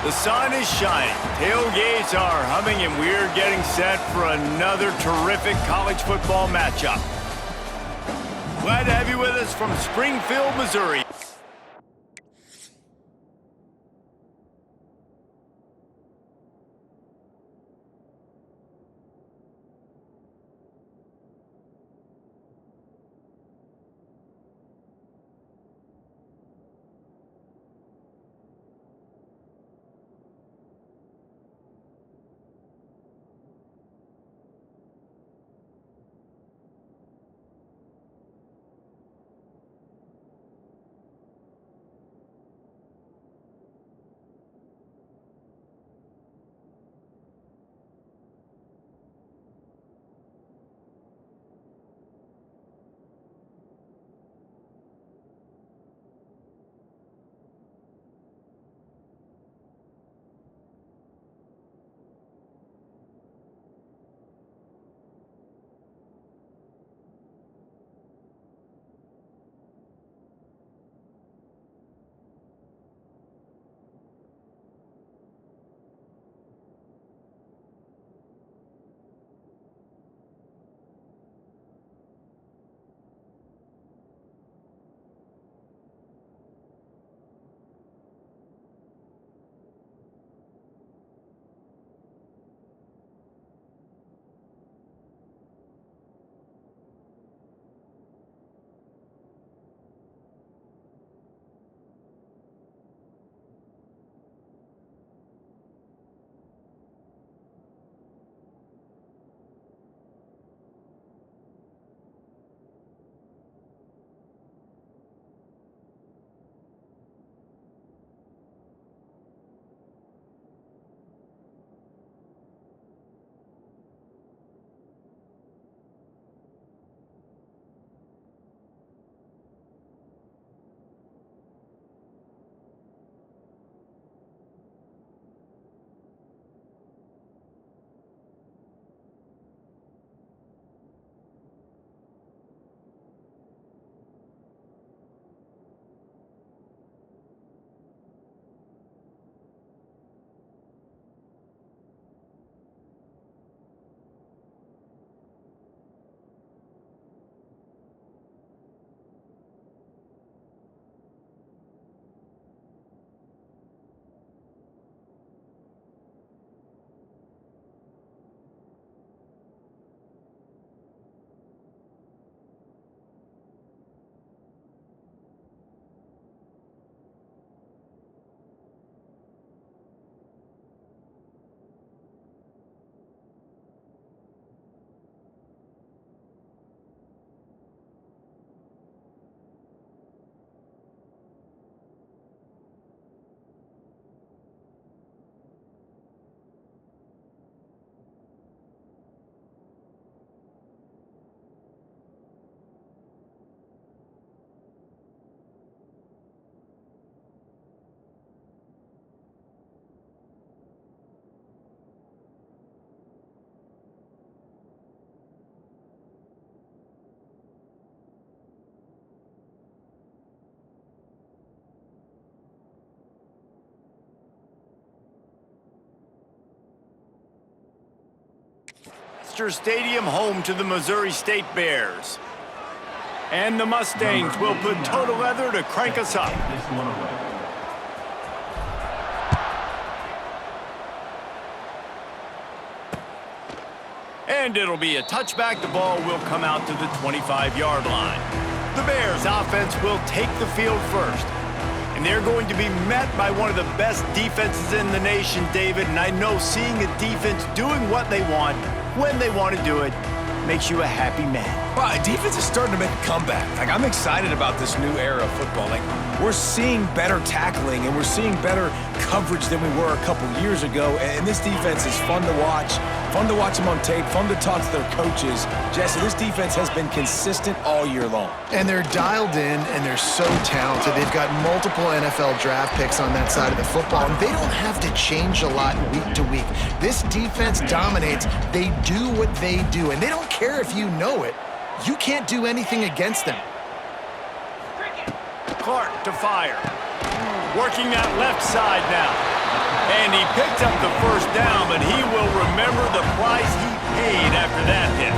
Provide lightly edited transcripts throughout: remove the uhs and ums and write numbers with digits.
The sun is shining, tailgates are humming, and we're getting set for another terrific college football matchup. Glad to have you with us from Springfield, Missouri. Stadium, home to the Missouri State Bears. And the Mustangs will put total leather to crank us up. And it'll be a touchback. The ball will come out to the 25-yard line. The Bears offense will take the field first. And they're going to be met by one of the best defenses in the nation, David. And I know seeing a defense doing what they want, when they want to do it, makes you a happy man. Well, defense is starting to make a comeback. Like, I'm excited about this new era of football. Like, we're seeing better tackling and we're seeing better coverage than we were a couple years ago. And this defense is fun to watch. Fun to watch them on tape. Fun to talk to their coaches. Jesse, this defense has been consistent all year long. And they're dialed in and they're so talented. They've got multiple NFL draft picks on that side of the football. And they don't have to change a lot week to week. This defense dominates. They do what they do. And they don't care if you know it. You can't do anything against them. Clark to fire. Working that left side now. And he picks up the first down, but he will remember the price he paid after that hit.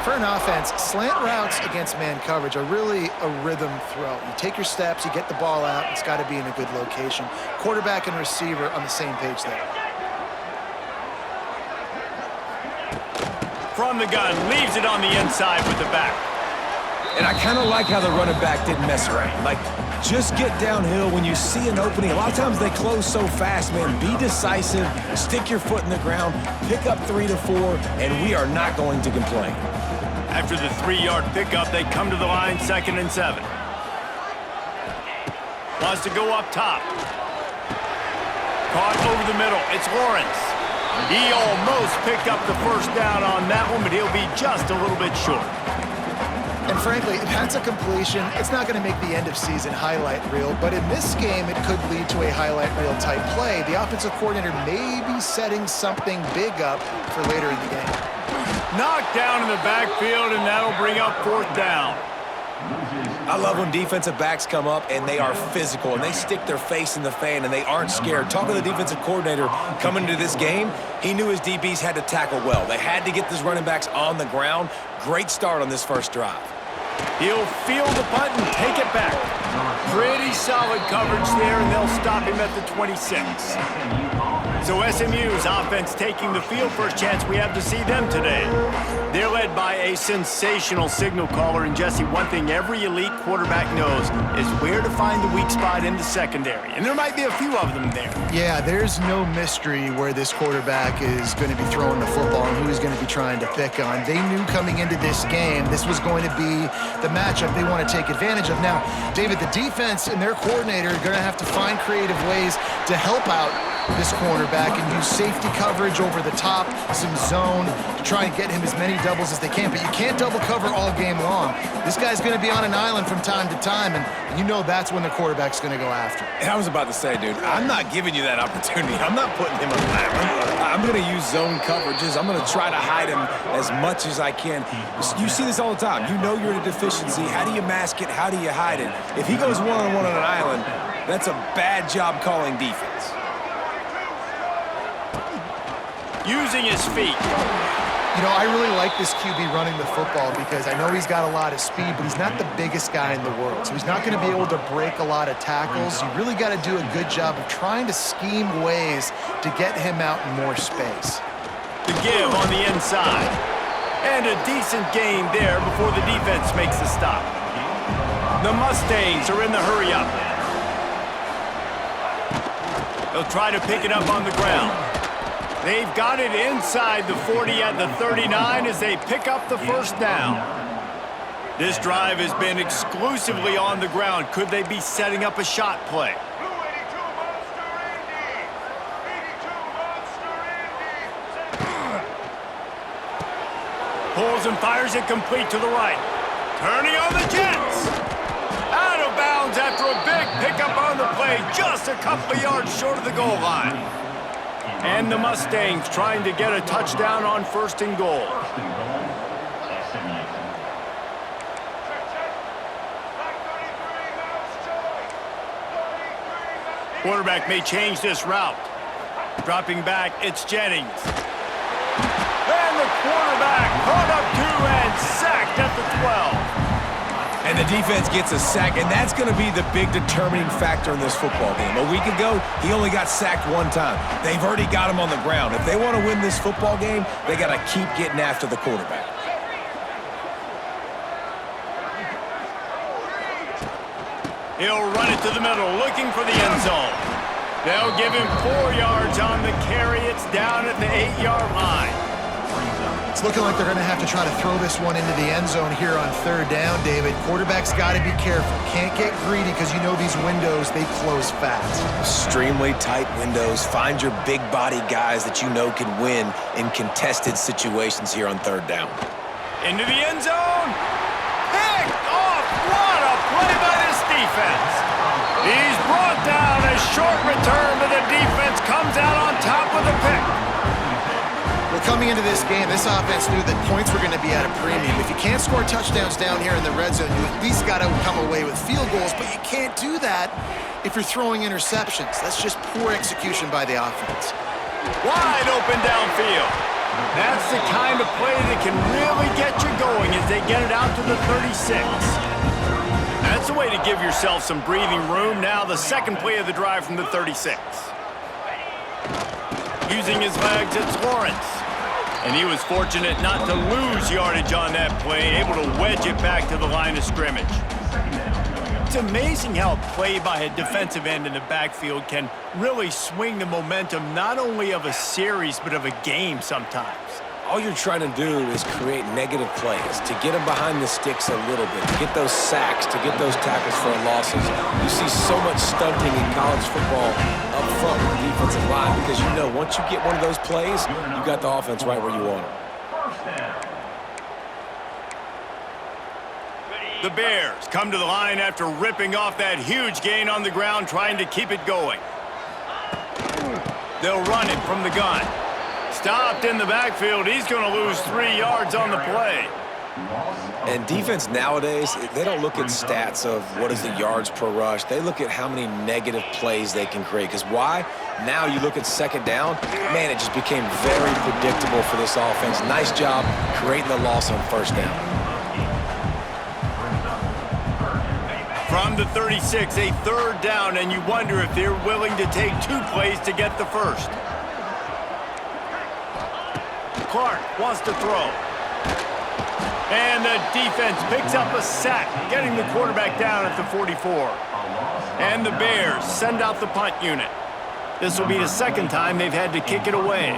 For an offense, slant routes against man coverage are really a rhythm throw. You take your steps, you get the ball out, it's got to be in a good location. Quarterback and receiver on the same page there. From the gun, leaves it on the inside with the back. And I kind of like how the running back didn't mess around. Like, just get downhill when you see an opening. A lot of times they close so fast, man. Be decisive, stick your foot in the ground, pick up 3 to 4, and we are not going to complain. After the 3-yard pickup, they come to the line, 2nd and 7. Wants to go up top. Caught over the middle. It's Lawrence. He almost picked up the first down on that one, but he'll be just a little bit short. And frankly, if that's a completion, it's not going to make the end-of-season highlight reel, but in this game, it could lead to a highlight reel type play. The offensive coordinator may be setting something big up for later in the game. Knocked down in the backfield, and that'll bring up 4th down. I love when defensive backs come up and they are physical and they stick their face in the fan and they aren't scared. Talking to the defensive coordinator coming into this game, he knew his DBs had to tackle well. They had to get these running backs on the ground. Great start on this first drive. He'll field the punt and take it back. Pretty solid coverage there, and they'll stop him at the 26. So SMU's offense taking the field. First chance we have to see them today. They're led by a sensational signal caller. And Jesse, one thing every elite quarterback knows is where to find the weak spot in the secondary. And there might be a few of them there. Yeah, there's no mystery where this quarterback is going to be throwing the football and who he's going to be trying to pick on. They knew coming into this game this was going to be the matchup they want to take advantage of. Now, David, the defense and their coordinator are going to have to find creative ways to help out this cornerback and use safety coverage over the top, some zone to try and get him as many doubles as they can. But you can't double cover all game long. This guy's going to be on an island from time to time, and you know that's when the quarterback's going to go after. And I was about to say, dude, I'm not giving you that opportunity. I'm not putting him on an island. I'm going to use zone coverages. I'm going to try to hide him as much as I can. You see this all the time. You know you're at a deficiency. How do you mask it? How do you hide it? If he goes one-on-one on an island, that's a bad job calling defense. Using his feet. You know, I really like this QB running the football because I know he's got a lot of speed, but he's not the biggest guy in the world. So he's not going to be able to break a lot of tackles. You really got to do a good job of trying to scheme ways to get him out in more space. The give on the inside. And a decent gain there before the defense makes the stop. The Mustangs are in the hurry-up. They'll try to pick it up on the ground. They've got it inside the 40 at the 39 as they pick up the first down. This drive has been exclusively on the ground. Could they be setting up a shot play? Pulls and fires it complete to the right. Turning on the Jets. Out of bounds after a big pickup on the play, just a couple of yards short of the goal line. And the Mustangs trying to get a touchdown on 1st and goal. Quarterback may change this route. Dropping back, it's Jennings. And the quarterback brought up 2 and sacked at the 12. And the defense gets a sack, and that's going to be the big determining factor in this football game. A week ago, he only got sacked 1 time. They've already got him on the ground. If they want to win this football game, they got to keep getting after the quarterback. He'll run it to the middle, looking for the end zone. They'll give him 4 yards on the carry. It's down at the 8-yard line. It's looking like they're going to have to try to throw this one into the end zone here on 3rd down, David. Quarterback's got to be careful. Can't get greedy because you know these windows, they close fast. Extremely tight windows. Find your big body guys that you know can win in contested situations here on 3rd down. Into the end zone. Picked off. What a play by this defense. He's brought down. A short return, but the defense comes out on top with a pick. With Coming into this game, this offense knew that points were going to be at a premium. If you can't score touchdowns down here in the red zone, you at least got to come away with field goals, but you can't do that if you're throwing interceptions. That's just poor execution by the offense. Wide open downfield. That's the kind of play that can really get you going as they get it out to the 36. That's a way to give yourself some breathing room. Now the second play of the drive from the 36. Using his legs, it's Lawrence. And he was fortunate not to lose yardage on that play, able to wedge it back to the line of scrimmage. It's amazing how a play by a defensive end in the backfield can really swing the momentum not only of a series, but of a game sometimes. All you're trying to do is create negative plays, to get them behind the sticks a little bit, to get those sacks, to get those tackles for losses. You see so much stunting in college football up front with the defensive line because you know once you get one of those plays, you got the offense right where you want it. The Bears come to the line after ripping off that huge gain on the ground, trying to keep it going. They'll run it from the gun. Stopped in the backfield. He's going to lose 3 yards on the play. And defense nowadays, they don't look at stats of what is the yards per rush. They look at how many negative plays they can create. Because why? Now you look at second down, man, it just became very predictable for this offense. Nice job creating the loss on first down. From the 36, a third down, and you wonder if they're willing to take 2 plays to get the first. Clark wants to throw. And the defense picks up a sack, getting the quarterback down at the 44. And the Bears send out the punt unit. This will be the second time they've had to kick it away.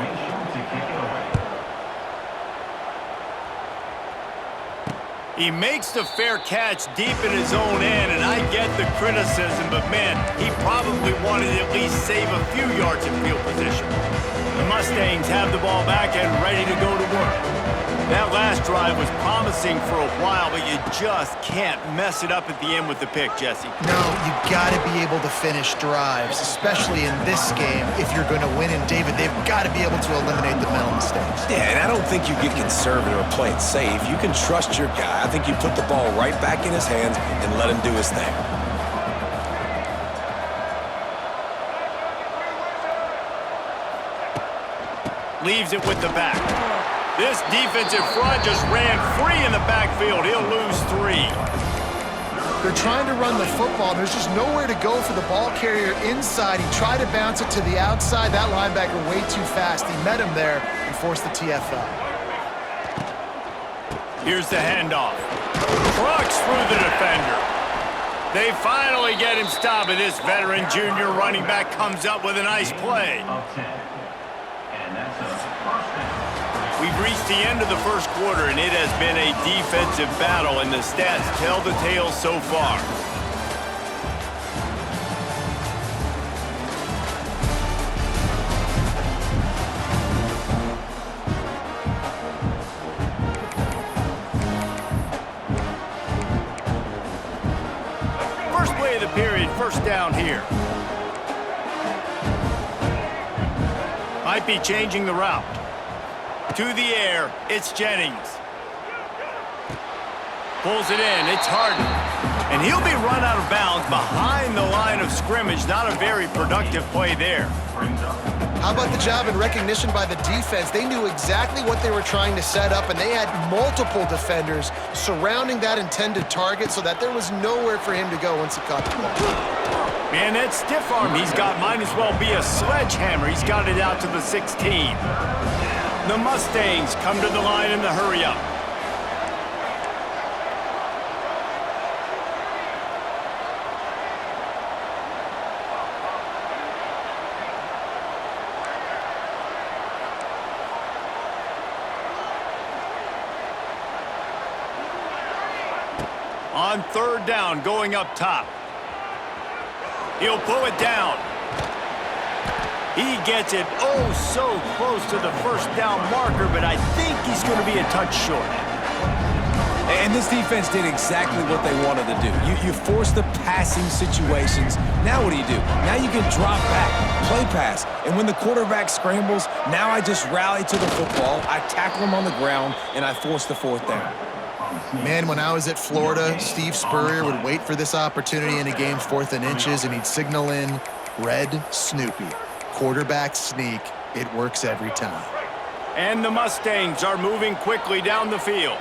He makes the fair catch deep in his own end, and I get the criticism, but man, he probably wanted to at least save a few yards in field position. The Mustangs have the ball back and ready to go to work. That last drive was promising for a while, but you just can't mess it up at the end with the pick, Jesse. No, you got to be able to finish drives, especially in this game. If you're going to win, and David, they've got to be able to eliminate the mental mistakes. Yeah, and I don't think you get conservative or play it safe. You can trust your guy. I think you put the ball right back in his hands and let him do his thing. Leaves it with the back. This defensive front just ran free in the backfield. He'll lose 3. They're trying to run the football. There's just nowhere to go for the ball carrier inside. He tried to bounce it to the outside. That linebacker way too fast. He met him there and forced the TFL. Here's the handoff. Trucks through the defender. They finally get him stopped, and this veteran junior running back comes up with a nice play. We've reached the end of the first quarter, and it has been a defensive battle, and the stats tell the tale so far. First play of the period, first down here. Might be changing the route. To the air, it's Jennings. Pulls it in, it's Harden. And he'll be run out of bounds behind the line of scrimmage. Not a very productive play there. How about the job and recognition by the defense? They knew exactly what they were trying to set up, and they had multiple defenders surrounding that intended target so that there was nowhere for him to go once he caught the ball. Man, that stiff arm he's got might as well be a sledgehammer. He's got it out to the 16. The Mustangs come to the line in the hurry-up. On third down, going up top. He'll pull it down. He gets it oh so close to the first down marker, but I think he's going to be a touch short. And this defense did exactly what they wanted to do. You force the passing situations. Now what do? Now you can drop back, play pass. And when the quarterback scrambles, now I just rally to the football, I tackle him on the ground, and I force the fourth down. Man, when I was at Florida, Steve Spurrier would wait for this opportunity in a game 4th and inches, and he'd signal in red Snoopy. Quarterback sneak. It works every time. And the Mustangs are moving quickly down the field.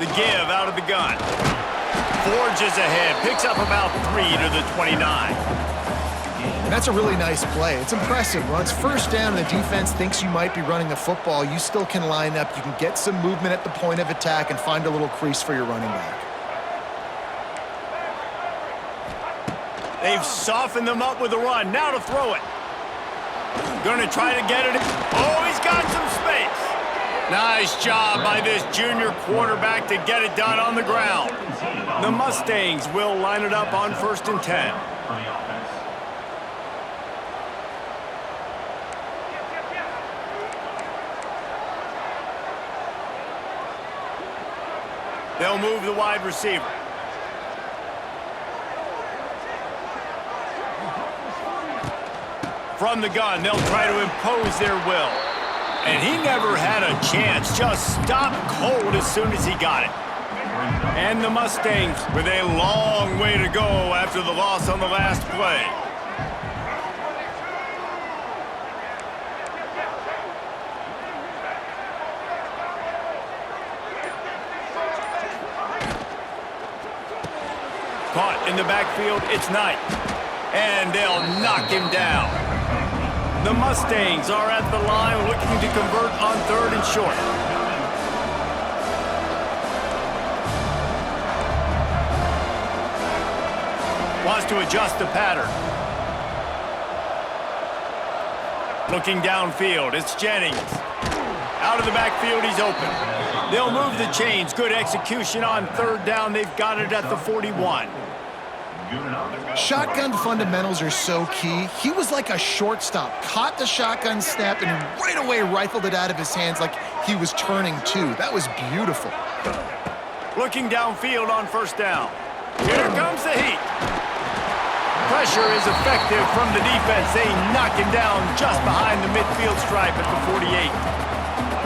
The give out of the gun. Forges ahead, picks up about 3 to the 29. And that's a really nice play. It's impressive. When it's first down and the defense thinks you might be running the football, you still can line up. You can get some movement at the point of attack and find a little crease for your running back. They've softened them up with a run. Now to throw it. Gonna try to get it. Oh, he's got some space. Nice job by this junior quarterback to get it done on the ground. The Mustangs will line it up on 1st and 10. They'll move the wide receiver. From the gun, they'll try to impose their will. And he never had a chance, just stopped cold as soon as he got it. And the Mustangs with a long way to go after the loss on the last play. Caught in the backfield, it's Knight. And they'll knock him down. The Mustangs are at the line looking to convert on 3rd and short. Wants to adjust the pattern. Looking downfield, it's Jennings. Out of the backfield, he's open. They'll move the chains. Good execution on 3rd down. They've got it at the 41. Shotgun fundamentals are so key. He was like a shortstop, caught the shotgun snap and right away rifled it out of his hands like he was turning two. That was beautiful. Looking downfield on 1st down. Here comes the heat. Pressure is effective from the defense. They knock him down just behind the midfield stripe at the 48.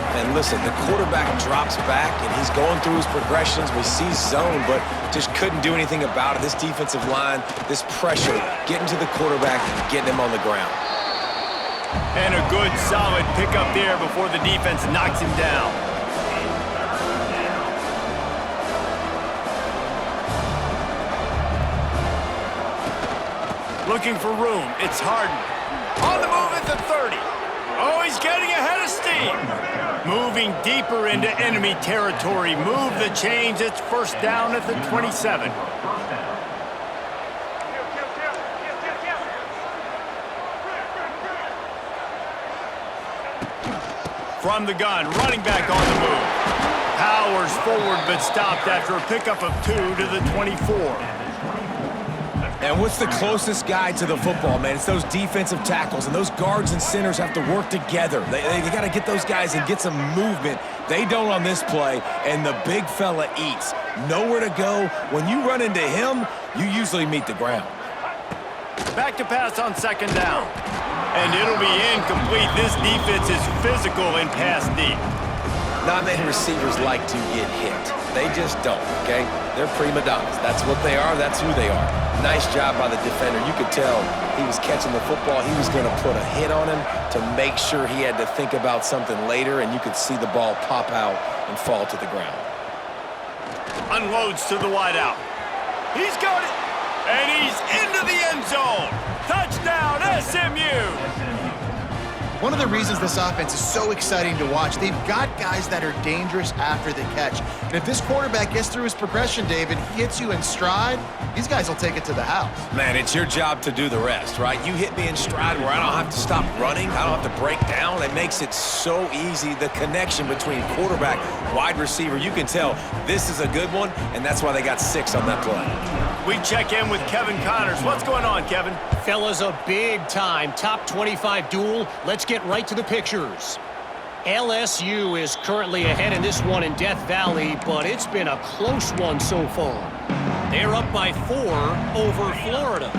And listen, the quarterback drops back, and he's going through his progressions. We see zone, but just couldn't do anything about it. This defensive line, this pressure, getting to the quarterback, getting him on the ground. And a good, solid pickup there before the defense knocks him down. Looking for room. It's Harden. On the move at the 30. Oh, he's getting ahead of steam. Moving deeper into enemy territory. Move the chains. It's 1st down at the 27. From the gun, running back on the move. Powers forward, but stopped after a pickup of 2 to the 24. And what's the closest guy to the football, man? It's those defensive tackles, and those guards and centers have to work together. They got to get those guys and get some movement. They don't on this play, and the big fella eats. Nowhere to go. When you run into him, you usually meet the ground. Back to pass on 2nd down. And it'll be incomplete. This defense is physical and pass deep. Not many receivers like to get hit. They just don't, okay? They're prima donnas. That's what they are. That's who they are. Nice job by the defender. You could tell he was catching the football. He was going to put a hit on him to make sure he had to think about something later, and you could see the ball pop out and fall to the ground. Unloads to the wideout. He's got it. And he's into the end zone. Touchdown, SMU. One of the reasons this offense is so exciting to watch, they've got guys that are dangerous after the catch. And if this quarterback gets through his progression, David, he hits you in stride, these guys will take it to the house. Man, it's your job to do the rest, right? You hit me in stride where I don't have to stop running. I don't have to break down. It makes it so easy. The connection between quarterback, wide receiver, you can tell this is a good one, and that's why they got 6 on that play. We check in with Kevin Connors. What's going on, Kevin? Fellas, a big-time top 25 duel. Let's get right to the pictures. LSU is currently ahead in this one in Death Valley, but it's been a close one so far. They're up by 4 over Florida.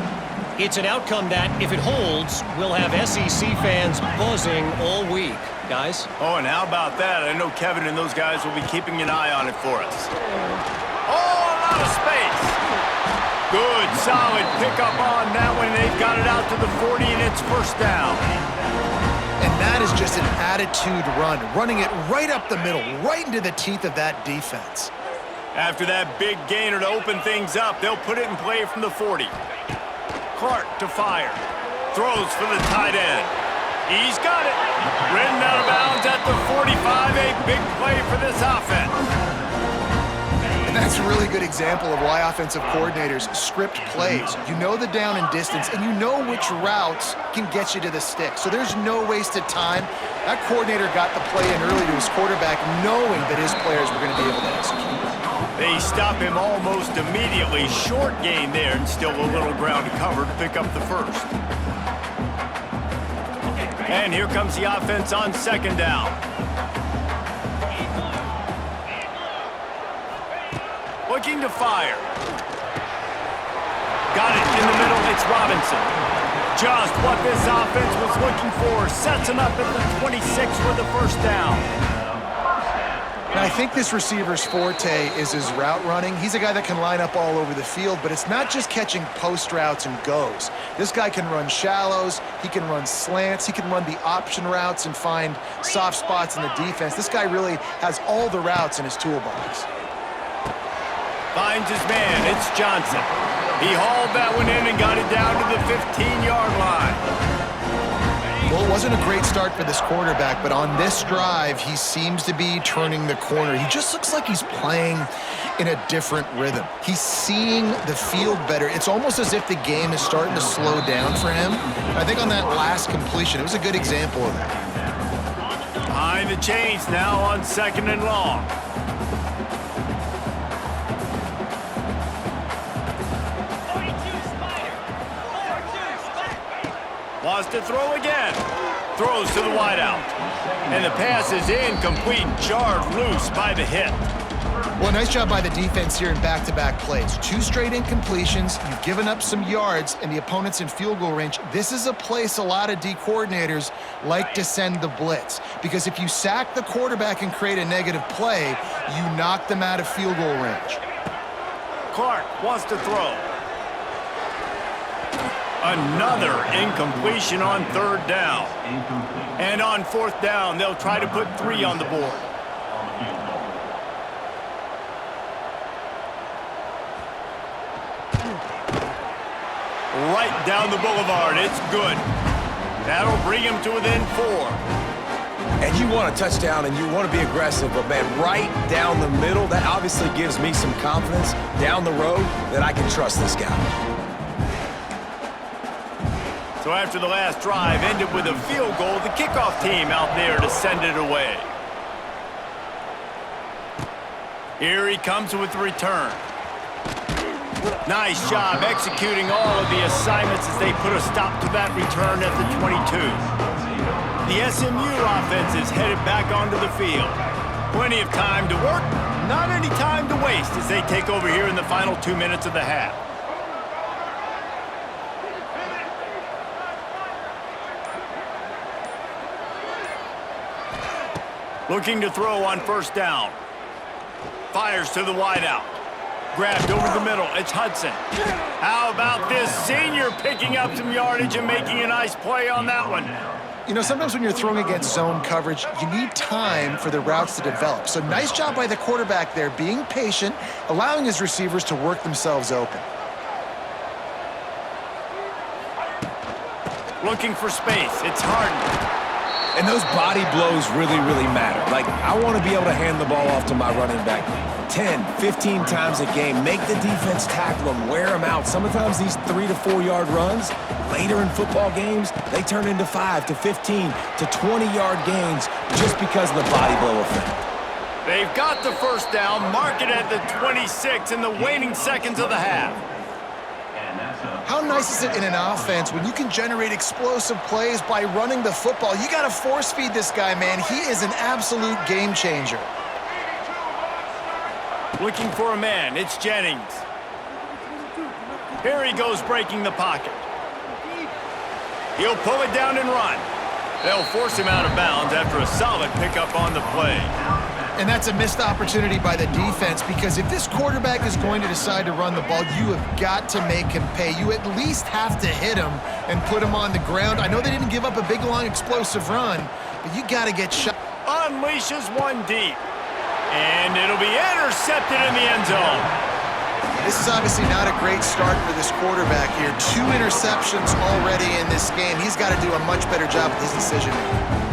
It's an outcome that, if it holds, will have SEC fans buzzing all week. Guys? Oh, and how about that? I know Kevin and those guys will be keeping an eye on it for us. Oh, a lot of space. Good, solid pickup on that one. They've got it out to the 40, and it's first down. And that is just an attitude run, running it right up the middle, right into the teeth of that defense. After that big gainer to open things up, they'll put it in play from the 40. Clark to fire. Throws for the tight end. He's got it. Ridden out of bounds at the 45. A big play for this offense. And that's a really good example of why offensive coordinators script plays. You know the down and distance, and you know which routes can get you to the stick. So there's no wasted time. That coordinator got the play in early to his quarterback, knowing that his players were going to be able to execute. They stop him almost immediately. Short gain there, and still a little ground to cover to pick up the first. And here comes the offense on second down. Looking to fire. Got it in the middle. It's Robinson. Just what this offense was looking for. Sets him up at the 26 for the first down. Now, I think this receiver's forte is his route running. He's a guy that can line up all over the field, but it's not just catching post routes and goes. This guy can run shallows, he can run slants, he can run the option routes and find soft spots in the defense. This guy really has all the routes in his toolbox. Finds his man. It's Johnson. He hauled that one in and got it down to the 15-yard line. Well, it wasn't a great start for this quarterback, but on this drive, he seems to be turning the corner. He just looks like he's playing in a different rhythm. He's seeing the field better. It's almost as if the game is starting to slow down for him. I think on that last completion, it was a good example of that. Behind the chains now on second and long. Wants to throw again. Throws to the wideout. And the pass is incomplete, jarred loose by the hit. Well, nice job by the defense here in back-to-back plays. 2 straight incompletions. You've given up some yards, and the opponent's in field goal range. This is a place a lot of D coordinators like to send the blitz, because if you sack the quarterback and create a negative play, you knock them out of field goal range. Clark wants to throw. Another incompletion on third down. And on fourth down, they'll try to put 3 on the board. Right down the boulevard. It's good. That'll bring him to within 4. And you want a touchdown and you want to be aggressive, but man, right down the middle, that obviously gives me some confidence down the road that I can trust this guy. So after the last drive ended with a field goal, the kickoff team out there to send it away. Here he comes with the return. Nice job executing all of the assignments as they put a stop to that return at the 22. The SMU offense is headed back onto the field. Plenty of time to work, not any time to waste as they take over here in the final 2 minutes of the half. Looking to throw on first down. Fires to the wideout. Grabbed over the middle. It's Hudson. How about this senior picking up some yardage and making a nice play on that one? You know, sometimes when you're throwing against zone coverage, you need time for the routes to develop. So nice job by the quarterback there, being patient, allowing his receivers to work themselves open. Looking for space. It's Harden. And those body blows really, really matter. Like, I want to be able to hand the ball off to my running back 10, 15 times a game. Make the defense tackle them, wear them out. Sometimes these 3 to 4 yard runs, later in football games, they turn into 5 to 15 to 20 yard gains just because of the body blow effect. They've got the first down, mark it at the 26 in the waning seconds of the half. And that's a How nice is it in an offense when you can generate explosive plays by running the football? You got to force feed this guy, man. He is an absolute game changer. Looking for a man, it's Jennings. Here he goes breaking the pocket. He'll pull it down and run. They'll force him out of bounds after a solid pickup on the play. And that's a missed opportunity by the defense, because if this quarterback is going to decide to run the ball, you have got to make him pay. You at least have to hit him and put him on the ground. I know they didn't give up a big, long, explosive run, but you got to get shot. Unleashes one deep. And it'll be intercepted in the end zone. This is obviously not a great start for this quarterback here. 2 interceptions already in this game. He's got to do a much better job with his decision-making.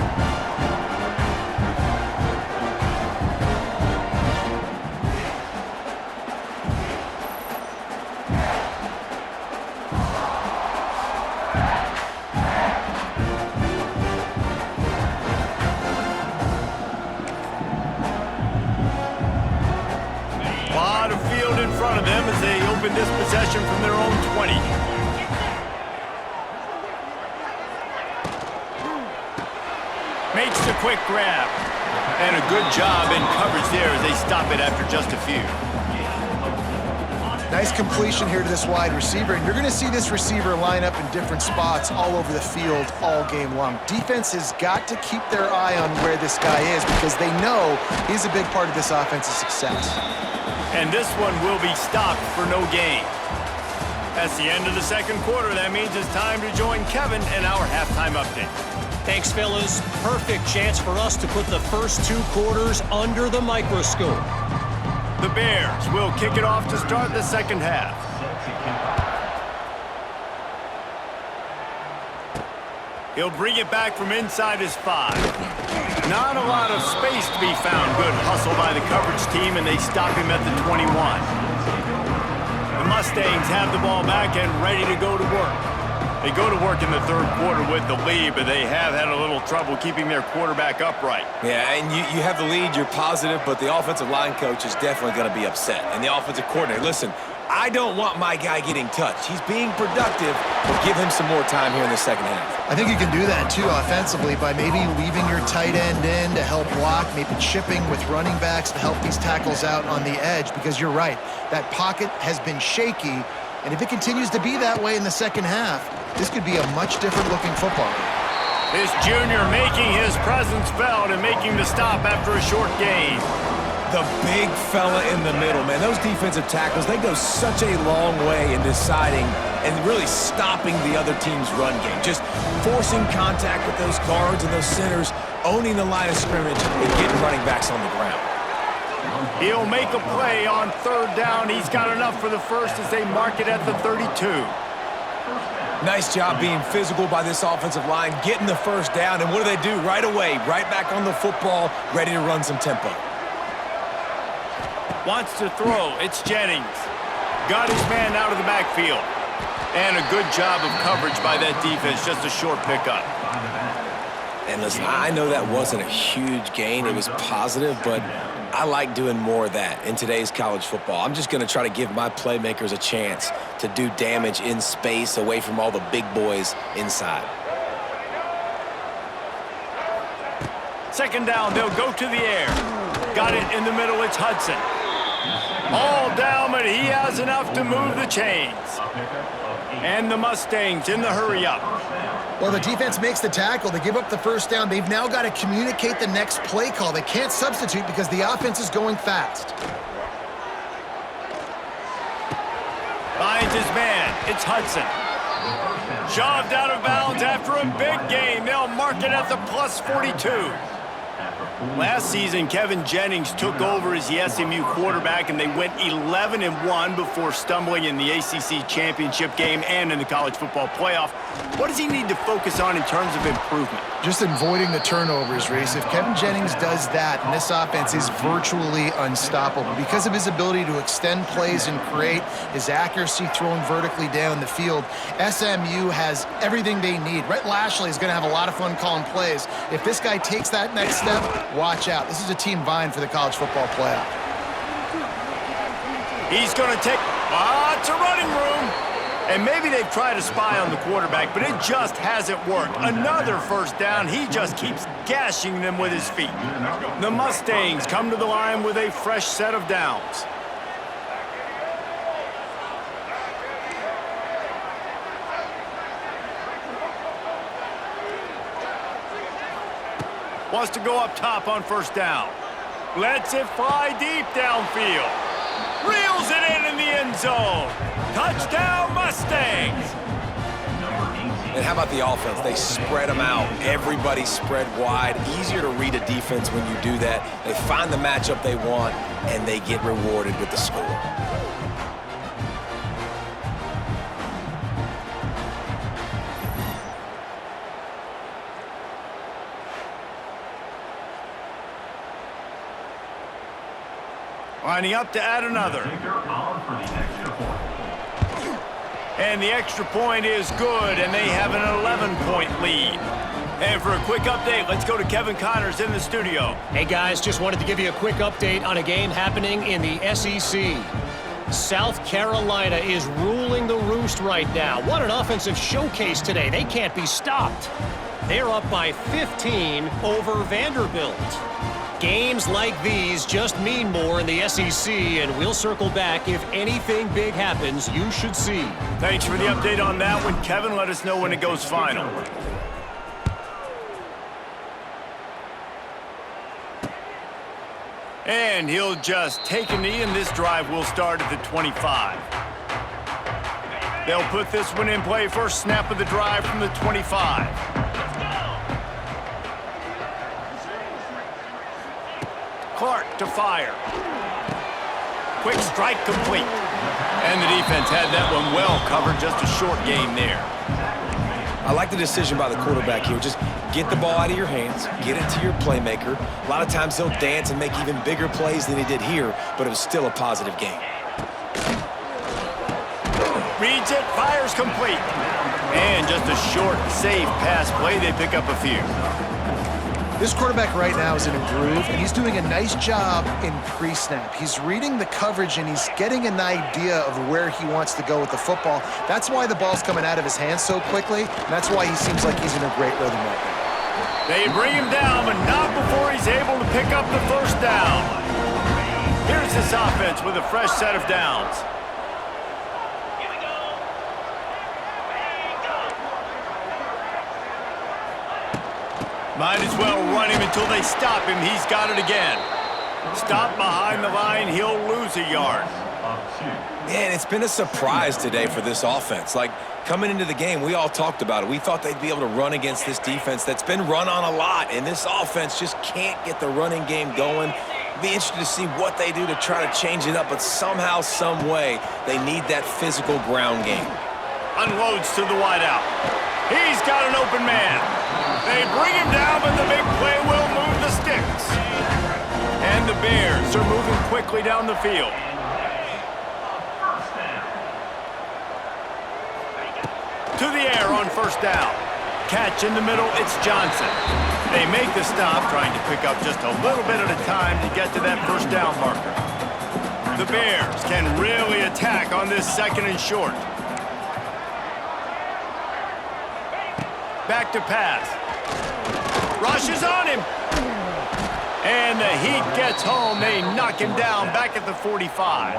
This possession from their own 20. Makes the quick grab. And a good job in coverage there as they stop it after just a few. Nice completion here to this wide receiver, and you're going to see this receiver line up in different spots all over the field all game long. Defense has got to keep their eye on where this guy is, because they know he's a big part of this offense's success. And this one will be stopped for no gain. That's the end of the second quarter. That means it's time to join Kevin in our halftime update. Thanks, fellas. Perfect chance for us to put the first 2 quarters under the microscope. The Bears will kick it off to start the second half. He'll bring it back from inside his 5. Not a lot of space to be found. Good hustle by the coverage team, and they stop him at the 21. The Mustangs have the ball back and ready to go to work. They go to work in the third quarter with the lead, but they have had a little trouble keeping their quarterback upright. Yeah, and you have the lead, you're positive, but the offensive line coach is definitely going to be upset. And the offensive coordinator, listen, I don't want my guy getting touched. He's being productive, but give him some more time here in the second half. I think you can do that, too, offensively, by maybe leaving your tight end in to help block, maybe chipping with running backs to help these tackles out on the edge, because you're right. That pocket has been shaky, and if it continues to be that way in the second half, this could be a much different-looking football game. This junior making his presence felt and making the stop after a short gain. The big fella in the middle, man. Those defensive tackles, they go such a long way in deciding and really stopping the other team's run game. Just forcing contact with those guards and those centers, owning the line of scrimmage, and getting running backs on the ground. He'll make a play on third down. He's got enough for the first as they mark it at the 32. Nice job being physical by this offensive line, getting the first down, and what do? Right away, right back on the football, ready to run some tempo. Wants to throw. It's Jennings. Got his man out of the backfield. And a good job of coverage by that defense. Just a short pickup. And listen, I know that wasn't a huge gain. It was positive, but I like doing more of that in today's college football. I'm just going to try to give my playmakers a chance to do damage in space away from all the big boys inside. Second down, they'll go to the air. Got it in the middle, it's Hudson. All down, but he has enough to move the chains. And the Mustangs in the hurry-up. Well, the defense makes the tackle. They give up the first down. They've now got to communicate the next play call. They can't substitute because the offense is going fast. Finds his man. It's Hudson. Shoved out of bounds after a big gain. They'll mark it at the plus 42. Last season, Kevin Jennings took over as the SMU quarterback, and they went 11-1 before stumbling in the ACC championship game and in the college football playoff. What does he need to focus on in terms of improvement? Just avoiding the turnovers, Reese. If Kevin Jennings does that, and this offense is virtually unstoppable because of his ability to extend plays and create, his accuracy throwing vertically down the field, SMU has everything they need. Rhett Lashley is going to have a lot of fun calling plays. If this guy takes that next step, watch out. This is a team vying for the college football playoff. He's going to take... it's a running room. And maybe they've tried to spy on the quarterback, but it just hasn't worked. Another first down. He just keeps gashing them with his feet. The Mustangs come to the line with a fresh set of downs. Wants to go up top on first down. Lets it fly deep downfield. Reels it in the end zone. Touchdown, Mustangs! And how about the offense? They spread them out. Everybody spread wide. Easier to read a defense when you do that. They find the matchup they want, and they get rewarded with the score. Lining up to add another. And the extra point is good, and they have an 11-point lead. And for a quick update, let's go to Kevin Connors in the studio. Hey guys, just wanted to give you a quick update on a game happening in the SEC. South Carolina is ruling the roost right now. What an offensive showcase today. They can't be stopped. They're up by 15 over Vanderbilt. Games like these just mean more in the SEC, and we'll circle back if anything big happens you should see. Thanks for the update on that one, Kevin. Let us know when it goes final. And he'll just take a knee, and this drive will start at the 25. They'll put this one in play. First snap of the drive from the 25. Clark to fire. Quick strike complete. And the defense had that one well covered. Just a short game there. I like the decision by the quarterback here. Just get the ball out of your hands, get it to your playmaker. A lot of times he'll dance and make even bigger plays than he did here, but it was still a positive game. Reads it, fires complete. And just a short, safe pass play. They pick up a few. This quarterback right now is in a groove, and he's doing a nice job in pre-snap. He's reading the coverage, and he's getting an idea of where he wants to go with the football. That's why the ball's coming out of his hands so quickly, and that's why he seems like he's in a great rhythm right now. They bring him down, but not before he's able to pick up the first down. Here's this offense with a fresh set of downs. Might as well run him until they stop him. He's got it again. Stop behind the line, he'll lose a yard. Man, it's been a surprise today for this offense. Like, coming into the game, we all talked about it. We thought they'd be able to run against this defense that's been run on a lot, and this offense just can't get the running game going. Be interested to see what they do to try to change it up, but somehow, some way, they need that physical ground game. Unloads to the wideout. He's got an open man. They bring him down, but the big play will move the sticks. And the Bears are moving quickly down the field. To the air on first down. Catch in the middle, it's Johnson. They make the stop, trying to pick up just a little bit at a time to get to that first down marker. The Bears can really attack on this second and short. Back to pass. Rushes on him. And the heat gets home. They knock him down back at the 45.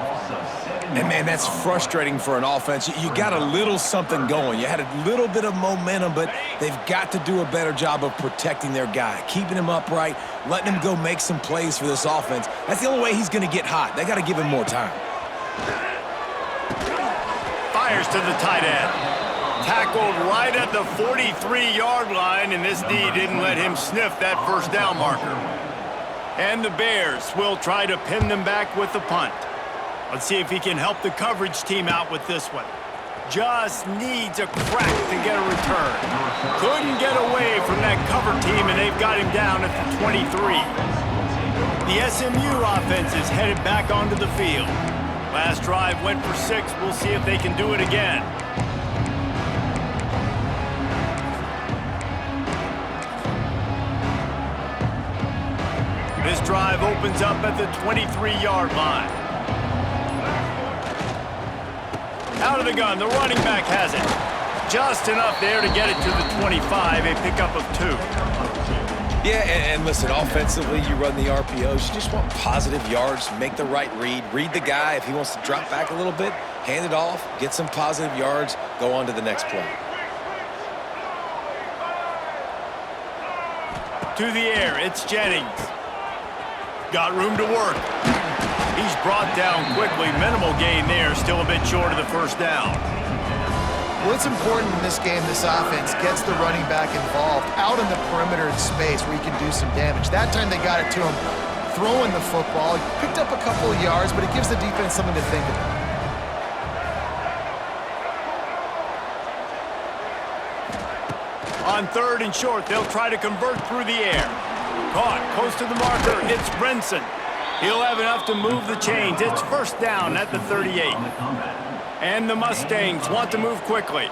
And, man, that's frustrating for an offense. You got a little something going. You had a little bit of momentum, but they've got to do a better job of protecting their guy, keeping him upright, letting him go make some plays for this offense. That's the only way he's going to get hot. They got to give him more time. Fires to the tight end. Tackled right at the 43-yard line, and this D didn't let him sniff that first down marker. And the Bears will try to pin them back with the punt. Let's see if he can help the coverage team out with this one. Just needs a crack to get a return. Couldn't get away from that cover team, and they've got him down at the 23. The SMU offense is headed back onto the field. Last drive went for 6. We'll see if they can do it again. This drive opens up at the 23-yard line. Out of the gun, the running back has it. Just enough there to get it to the 25, a pickup of 2. Yeah, and listen, offensively, you run the RPOs. You just want positive yards, make the right read the guy. If he wants to drop back a little bit, hand it off, get some positive yards, go on to the next play. To the air, it's Jennings. Got room to work. He's brought down quickly. Minimal gain there, still a bit short of the first down. What's important in this game, this offense gets the running back involved out in the perimeter in space where he can do some damage. That time they got it to him throwing the football. He picked up a couple of yards, but it gives the defense something to think about. On 3rd and short, they'll try to convert through the air. Caught, close to the marker, it's Brinson. He'll have enough to move the chains. It's first down at the 38. And the Mustangs want to move quickly.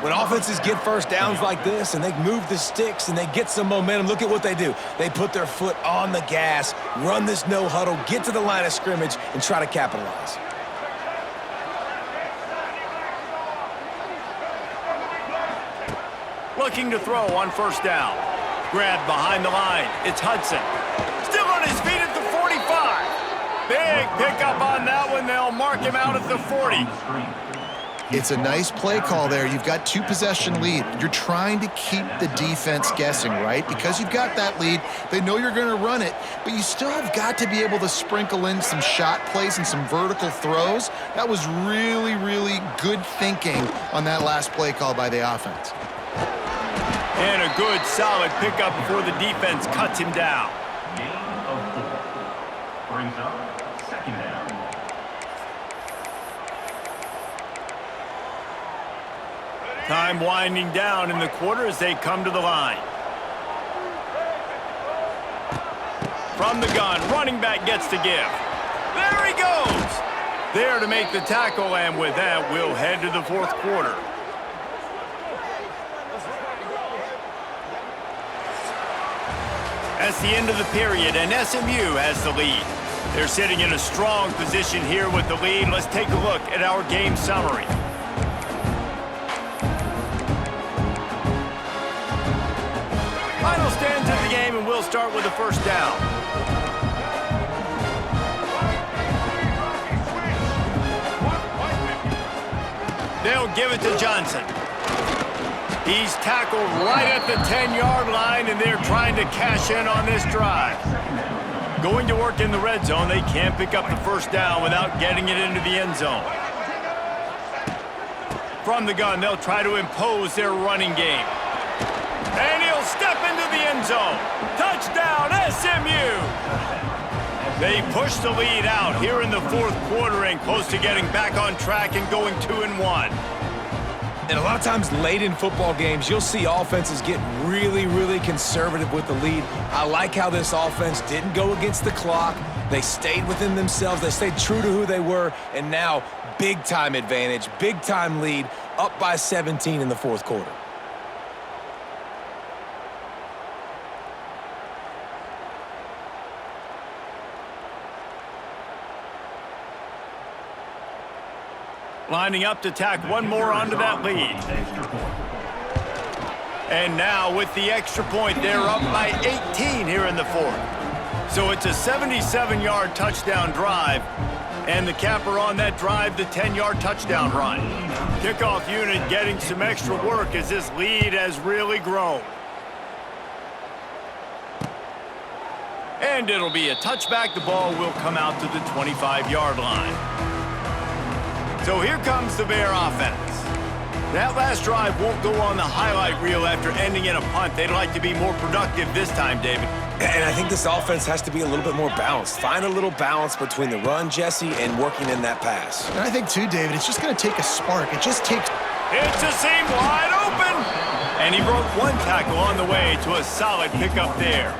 When offenses get first downs like this and they move the sticks and they get some momentum, look at what they do. They put their foot on the gas, run this no huddle, get to the line of scrimmage, and try to capitalize. Looking to throw on first down. Grabbed behind the line. It's Hudson. Still on his feet at the 45. Big pickup on that one. They'll mark him out at the 40. It's a nice play call there. You've got 2-possession lead. You're trying to keep the defense guessing, right? Because you've got that lead, they know you're going to run it, but you still have got to be able to sprinkle in some shot plays and some vertical throws. That was really, really good thinking on that last play call by the offense. And a good, solid pickup before the defense cuts him down. Gain of 4. Brings up 2nd down. Time winding down in the quarter as they come to the line. From the gun, running back gets to give. There he goes! There to make the tackle, and with that, we'll head to the 4th quarter. That's the end of the period, and SMU has the lead. They're sitting in a strong position here with the lead. Let's take a look at our game summary. Final stands of the game, and we'll start with the first down. They'll give it to Johnson. He's tackled right at the 10-yard line, and they're trying to cash in on this drive. Going to work in the red zone, they can't pick up the first down without getting it into the end zone. From the gun, they'll try to impose their running game. And he'll step into the end zone. Touchdown, SMU! They push the lead out here in the 4th quarter and close to getting back on track and going 2-1. And a lot of times late in football games, you'll see offenses get really, really conservative with the lead. I like how this offense didn't go against the clock. They stayed within themselves. They stayed true to who they were. And now, big-time advantage, big-time lead, up by 17 in the 4th quarter. Lining up to tack one more onto that lead. And now with the extra point, they're up by 18 here in the 4th. So it's a 77-yard touchdown drive. And the capper on that drive, the 10-yard touchdown run. Kickoff unit getting some extra work as this lead has really grown. And it'll be a touchback. The ball will come out to the 25-yard line. So here comes the Bear offense. That last drive won't go on the highlight reel after ending in a punt. They'd like to be more productive this time, David. And I think this offense has to be a little bit more balanced. Find a little balance between the run, Jesse, and working in that pass. And I think, too, David, it's just going to take a spark. It just takes... It's a seam wide open! And he broke one tackle on the way to a solid pickup there.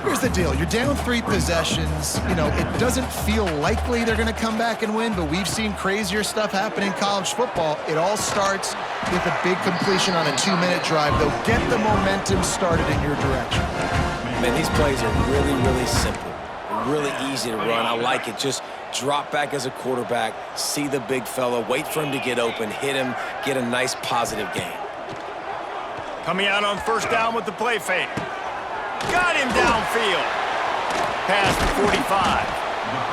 Here's the deal. You're down 3 possessions. You know, it doesn't feel likely they're going to come back and win, but we've seen crazier stuff happen in college football. It all starts with a big completion on a 2-minute drive. They'll get the momentum started in your direction. Man, these plays are really, really simple. Really easy to run. I like it. Just drop back as a quarterback, see the big fella, wait for him to get open, hit him, get a nice positive gain. Coming out on first down with the play fake. Got him downfield. Past the 45.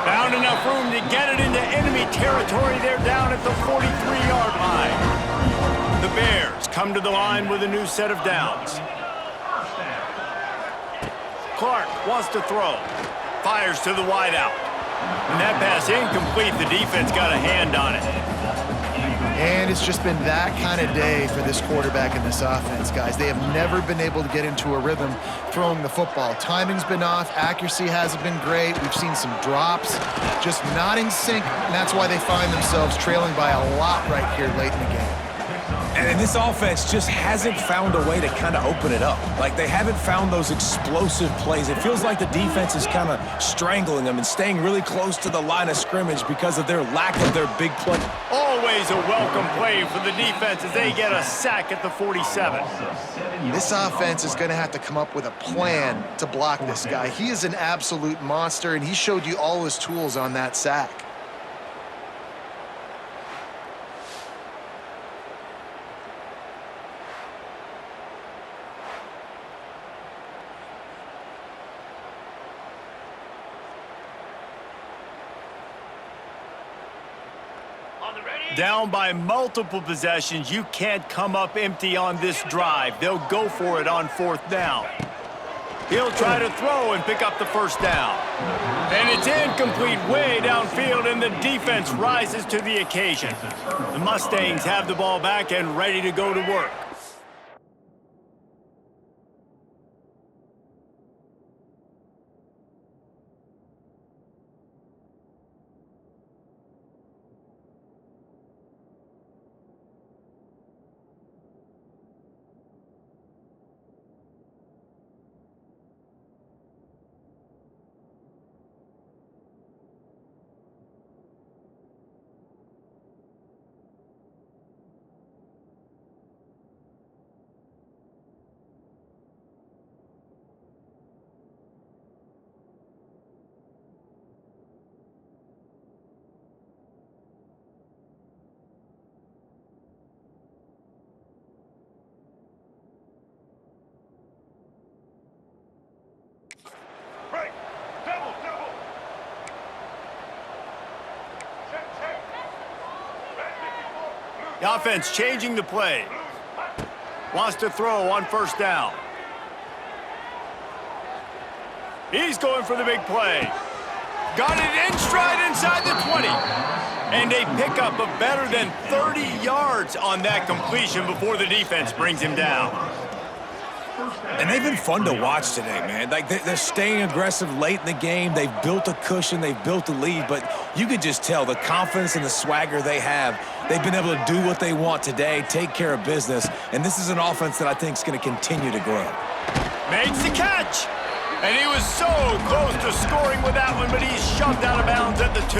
Found enough room to get it into enemy territory. They're down at the 43-yard line. The Bears come to the line with a new set of downs. Clark wants to throw. Fires to the wideout. And that pass incomplete. The defense got a hand on it. And it's just been that kind of day for this quarterback and this offense, guys. They have never been able to get into a rhythm throwing the football. Timing's been off. Accuracy hasn't been great. We've seen some drops, just not in sync, and that's why they find themselves trailing by a lot right here late in the game. And this offense just hasn't found a way to kind of open it up. Like, they haven't found those explosive plays. It feels like the defense is kind of strangling them and staying really close to the line of scrimmage because of their lack of their big play. Always a welcome play for the defense as they get a sack at the 47. This offense is going to have to come up with a plan to block this guy. He is an absolute monster, and he showed you all his tools on that sack. Down by multiple possessions, you can't come up empty on this drive. They'll go for it on fourth down. He'll try to throw and pick up the first down. And it's incomplete way downfield, and the defense rises to the occasion. The Mustangs have the ball back and ready to go to work. The offense changing the play. Wants to throw on first down. He's going for the big play. Got it in stride inside the 20. And a pickup of better than 30 yards on that completion before the defense brings him down. And they've been fun to watch today, man. Like, they're staying aggressive late in the game. They've built a cushion. They've built a lead. But you could just tell the confidence and the swagger they have. They've been able to do what they want today, take care of business. And this is an offense that I think is going to continue to grow. Makes the catch. And he was so close to scoring with that one, but he's shoved out of bounds at the 2.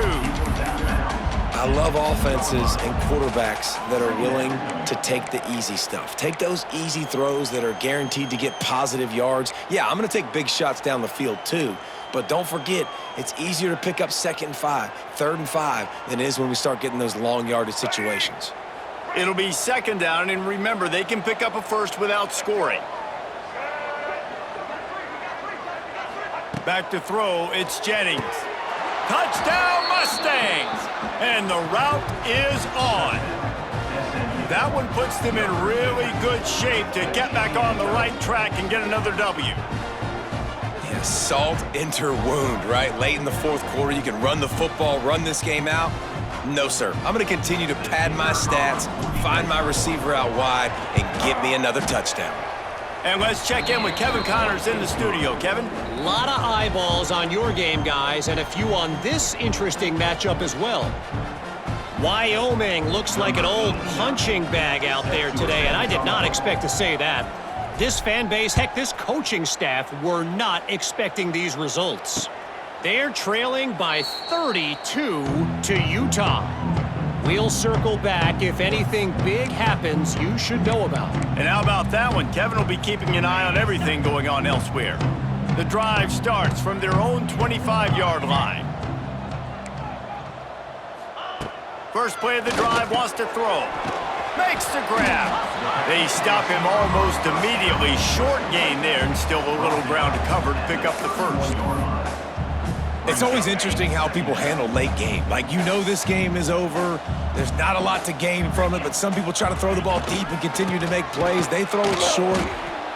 I love offenses and quarterbacks that are willing to take the easy stuff. Take those easy throws that are guaranteed to get positive yards. Yeah, I'm going to take big shots down the field too. But don't forget, it's easier to pick up 2nd and 5, 3rd and 5 than it is when we start getting those long yardage situations. It'll be 2nd down, and remember, they can pick up a first without scoring. Back to throw, it's Jennings. Touchdown Mustangs! And the route is on. That one puts them in really good shape to get back on the right track and get another W. Yeah, salt enter wound, right? Late in the 4th quarter, you can run the football, run this game out. No, sir. I'm going to continue to pad my stats, find my receiver out wide, and get me another touchdown. And let's check in with Kevin Connors in the studio. Kevin? A lot of eyeballs on your game, guys, and a few on this interesting matchup as well. Wyoming looks like an old punching bag out there today, and I did not expect to say that. This fan base, heck, this coaching staff were not expecting these results. They're trailing by 32 to Utah. We'll circle back if anything big happens you should know about. And how about that one? Kevin will be keeping an eye on everything going on elsewhere. The drive starts from their own 25-yard line. First play of the drive, wants to throw. Makes the grab. They stop him almost immediately. Short gain there, and still a little ground to cover to pick up the first. It's always interesting how people handle late game. Like, you know this game is over. There's not a lot to gain from it, but some people try to throw the ball deep and continue to make plays. They throw it short.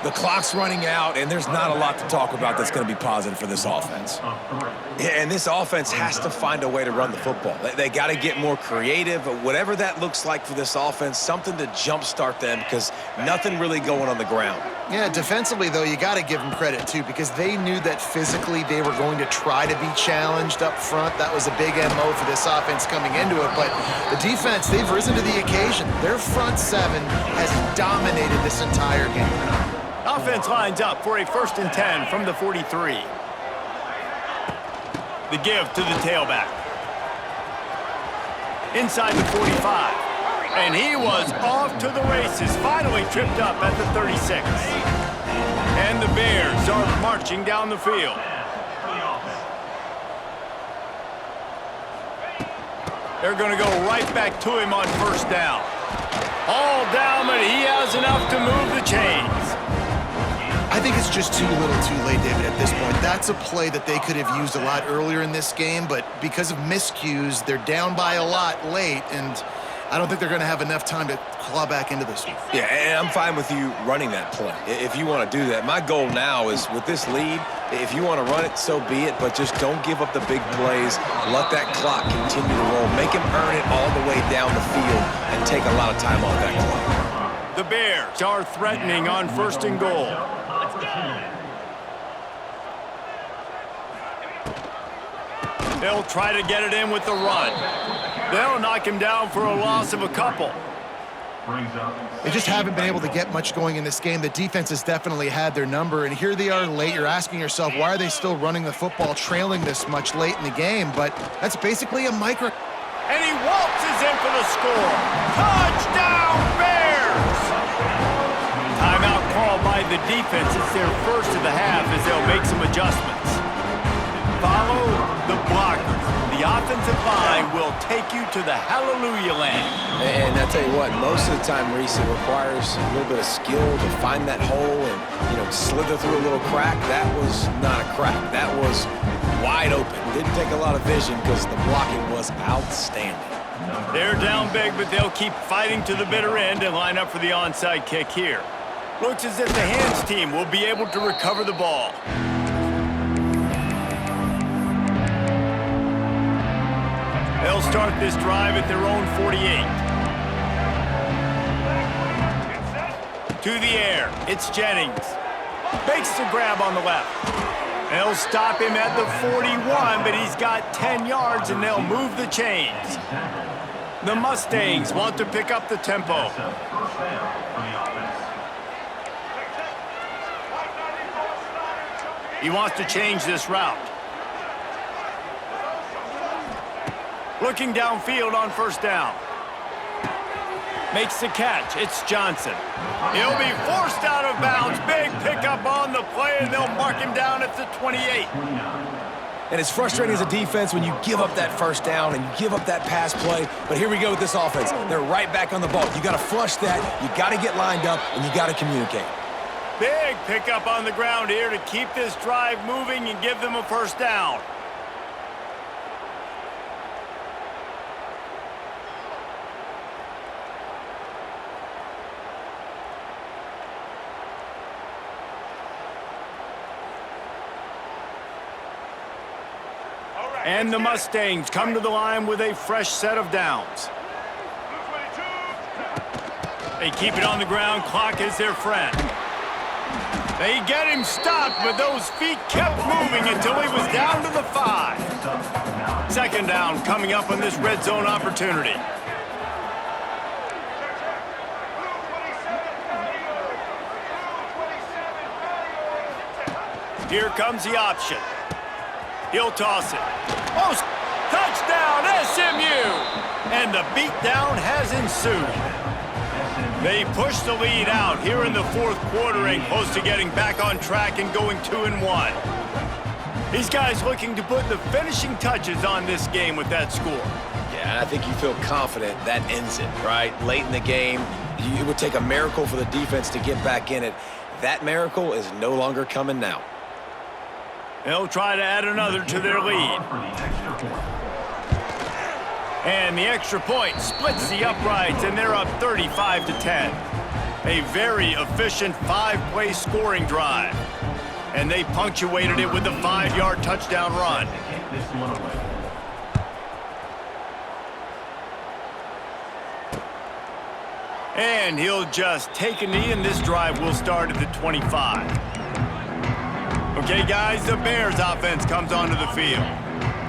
The clock's running out, and there's not a lot to talk about that's going to be positive for this offense. Yeah, and this offense has to find a way to run the football. They got to get more creative, whatever that looks like for this offense, something to jumpstart them because nothing really going on the ground. Yeah, defensively, though, you got to give them credit, too, because they knew that physically they were going to try to be challenged up front. That was a big MO for this offense coming into it. But the defense, they've risen to the occasion. Their front seven has dominated this entire game. Offense lines up for a 1st and 10 from the 43. The give to the tailback. Inside the 45. And he was off to the races, finally tripped up at the 36. And the Bears are marching down the field. They're going to go right back to him on 1st down. All down, but he has enough to move the chains. I think it's just too little too late, David, at this point. That's a play that they could have used a lot earlier in this game, but because of miscues, they're down by a lot late, and I don't think they're going to have enough time to claw back into this one. Yeah, and I'm fine with you running that play if you want to do that. My goal now is with this lead, if you want to run it, so be it, but just don't give up the big plays. Let that clock continue to roll. Make him earn it all the way down the field and take a lot of time off that clock. The Bears are threatening on 1st and goal. They'll try to get it in with the run. They'll knock him down for a loss of a couple. They just haven't been able to get much going in this game. The defense has definitely had their number, and here they are late. You're asking yourself, why are they still running the football, trailing this much late in the game? But that's basically a micro. And he waltzes in for the score. Touchdown, Bears! Timeout called by the defense. It's their first of the half as they'll make some adjustments. Follow the blockers. The offensive line will take you to the hallelujah land. And I tell you what, most of the time, Reese, it requires a little bit of skill to find that hole and, slither through a little crack. That was not a crack. That was wide open. Didn't take a lot of vision because the blocking was outstanding. They're down big, but they'll keep fighting to the bitter end and line up for the onside kick here. Looks as if the hands team will be able to recover the ball. They'll start this drive at their own 48. To the air, it's Jennings. Makes the grab on the left. They'll stop him at the 41, but he's got 10 yards, and they'll move the chains. The Mustangs want to pick up the tempo. He wants to change this route. Looking downfield on 1st down. Makes the catch. It's Johnson. He'll be forced out of bounds. Big pickup on the play, and they'll mark him down at the 28. And it's frustrating as a defense when you give up that 1st down and you give up that pass play. But here we go with this offense. They're right back on the ball. You got to flush that. You got to get lined up, and you got to communicate. Big pickup on the ground here to keep this drive moving and give them a 1st down. And the Mustangs come to the line with a fresh set of downs. They keep it on the ground. Clock is their friend. They get him stopped, but those feet kept moving until he was down to the 5. 2nd down coming up on this red zone opportunity. Here comes the option. He'll toss it. Oh, touchdown, SMU! And the beatdown has ensued. They push the lead out here in the 4th quarter and close to getting back on track and going 2-1. These guys looking to put the finishing touches on this game with that score. Yeah, and I think you feel confident that ends it, right? Late in the game, it would take a miracle for the defense to get back in it. That miracle is no longer coming now. They'll try to add another to their lead. And the extra point splits the uprights, and they're up 35-10. A very efficient 5-play scoring drive. And they punctuated it with a 5-yard touchdown run. And he'll just take a knee, and this drive will start at the 25. Okay, guys, the Bears offense comes onto the field.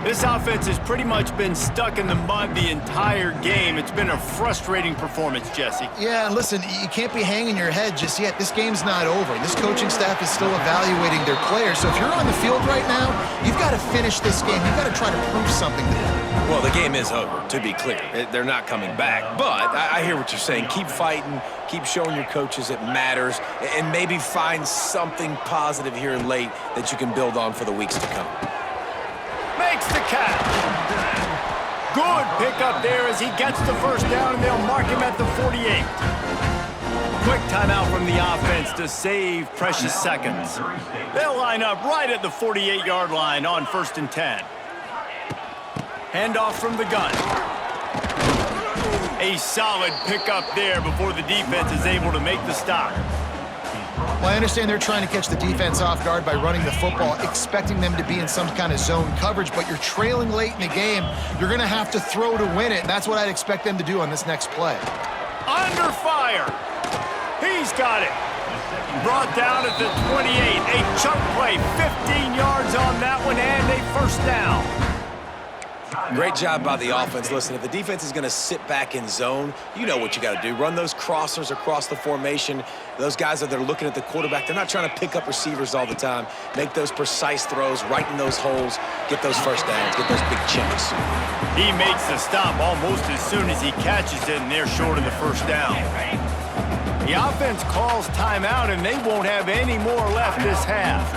This offense has pretty much been stuck in the mud the entire game. It's been a frustrating performance, Jesse. Yeah, and listen, you can't be hanging your head just yet. This game's not over. This coaching staff is still evaluating their players. So if you're on the field right now, you've got to finish this game. You've got to try to prove something to them. Well, the game is over, to be clear. They're not coming back. But I hear what you're saying. Keep fighting. Keep showing your coaches it matters. And maybe find something positive here late that you can build on for the weeks to come. Makes the catch. Good pickup there as he gets the first down, and they'll mark him at the 48. Quick timeout from the offense to save precious seconds. They'll line up right at the 48-yard line on 1st and 10. Handoff from the gun. A solid pickup there before the defense is able to make the stop. Well, I understand they're trying to catch the defense off guard by running the football, expecting them to be in some kind of zone coverage, but you're trailing late in the game. You're going to have to throw to win it, and that's what I'd expect them to do on this next play. Under fire. He's got it. Brought down at the 28. A chunk play, 15 yards on that one, and a first down. Great job by the offense. Listen, if the defense is going to sit back in zone, you know what you got to do. Run those crossers across the formation. Those guys that are looking at the quarterback, they're not trying to pick up receivers all the time. Make those precise throws right in those holes. Get those first downs. Get those big chunks. He makes the stop almost as soon as he catches it, and they're short of the first down. The offense calls timeout, and they won't have any more left this half.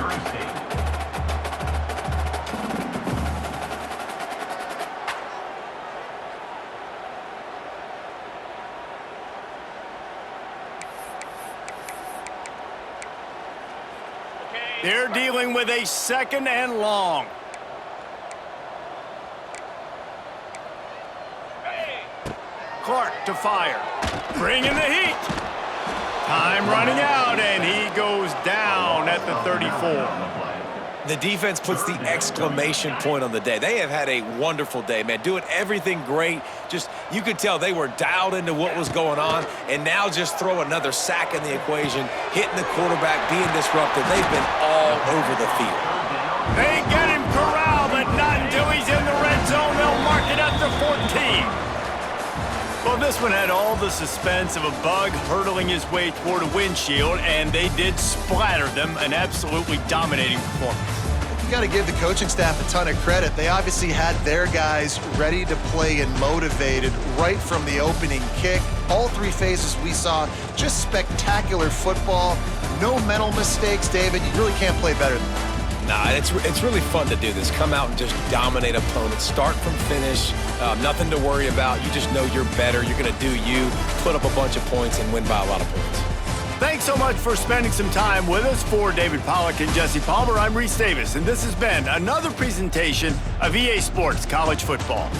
They're dealing with a 2nd and long. Clark to fire. Bringing the heat. Time running out, and he goes down at the 34. The defense puts the exclamation point on the day. They have had a wonderful day, man. Doing everything great. Just, you could tell they were dialed into what was going on, and now just throw another sack in the equation, hitting the quarterback, being disruptive. They've been all over the field. They get him corralled, but not until he's in the red zone. They'll mark it at the 14. Well, this one had all the suspense of a bug hurtling his way toward a windshield, and they did splatter them. An absolutely dominating performance. You got to give the coaching staff a ton of credit. They obviously had their guys ready to play and motivated right from the opening kick. All 3 phases we saw, just spectacular football. No mental mistakes, David. You really can't play better than that. Nah, it's really fun to do this. Come out and just dominate opponents. Start from finish. Nothing to worry about. You just know you're better. You're going to do you, put up a bunch of points, and win by a lot of points. Thanks so much for spending some time with us. For David Pollack and Jesse Palmer, I'm Reese Davis, and this has been another presentation of EA Sports College Football.